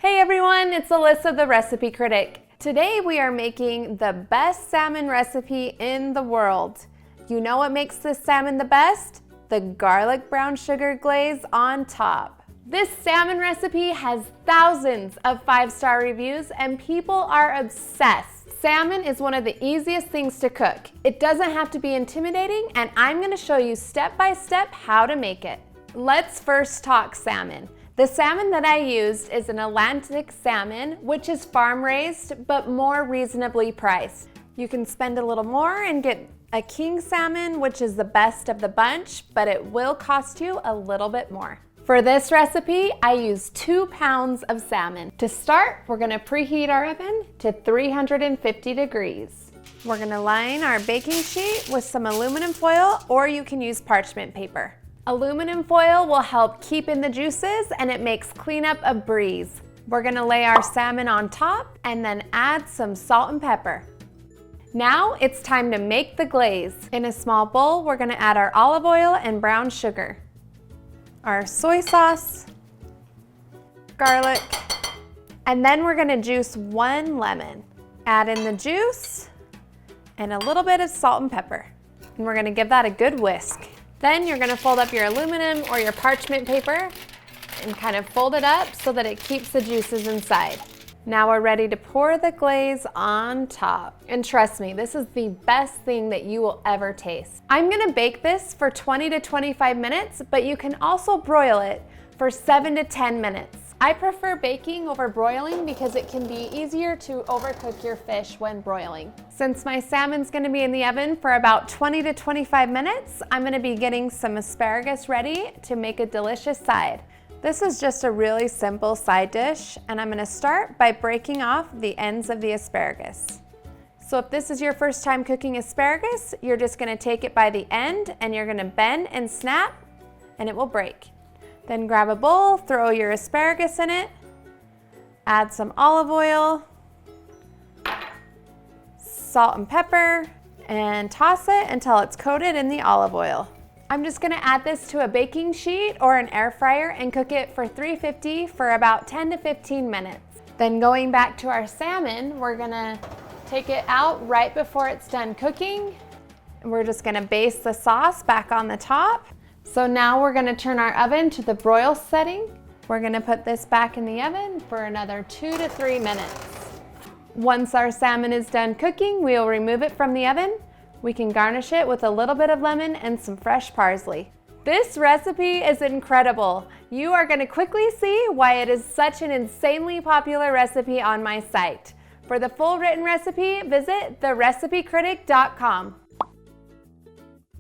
Hey everyone, it's Alyssa, the Recipe Critic. Today we are making the best salmon recipe in the world. You know what makes this salmon the best? The garlic brown sugar glaze on top. This salmon recipe has thousands of 5-star reviews and people are obsessed. Salmon is one of the easiest things to cook. It doesn't have to be intimidating, and I'm going to show you step by step how to make it. Let's first talk salmon. The salmon that I used is an Atlantic salmon, which is farm raised, but more reasonably priced. You can spend a little more and get a king salmon, which is the best of the bunch, but it will cost you a little bit more. For this recipe, I used 2 pounds of salmon. To start, we're gonna preheat our oven to 350 degrees. We're gonna line our baking sheet with some aluminum foil, or you can use parchment paper. Aluminum foil will help keep in the juices and it makes cleanup a breeze. We're gonna lay our salmon on top and then add some salt and pepper. Now it's time to make the glaze. In a small bowl, we're gonna add our olive oil and brown sugar, our soy sauce, garlic, and then we're gonna juice 1 lemon. Add in the juice and a little bit of salt and pepper. And we're gonna give that a good whisk. Then you're gonna fold up your aluminum or your parchment paper and kind of fold it up so that it keeps the juices inside. Now we're ready to pour the glaze on top. And trust me, this is the best thing that you will ever taste. I'm gonna bake this for 20 to 25 minutes, but you can also broil it for 7 to 10 minutes. I prefer baking over broiling because it can be easier to overcook your fish when broiling. Since my salmon's gonna be in the oven for about 20 to 25 minutes, I'm gonna be getting some asparagus ready to make a delicious side. This is just a really simple side dish, and I'm gonna start by breaking off the ends of the asparagus. So if this is your first time cooking asparagus, you're just gonna take it by the end and you're gonna bend and snap and it will break. Then grab a bowl, throw your asparagus in it, add some olive oil, salt and pepper, and toss it until it's coated in the olive oil. I'm just gonna add this to a baking sheet or an air fryer and cook it for 350 for about 10 to 15 minutes. Then going back to our salmon, we're gonna take it out right before it's done cooking. We're just gonna baste the sauce back on the top. So now we're gonna turn our oven to the broil setting. We're gonna put this back in the oven for another 2 to 3 minutes. Once our salmon is done cooking, we'll remove it from the oven. We can garnish it with a little bit of lemon and some fresh parsley. This recipe is incredible. You are gonna quickly see why it is such an insanely popular recipe on my site. For the full written recipe, visit therecipecritic.com.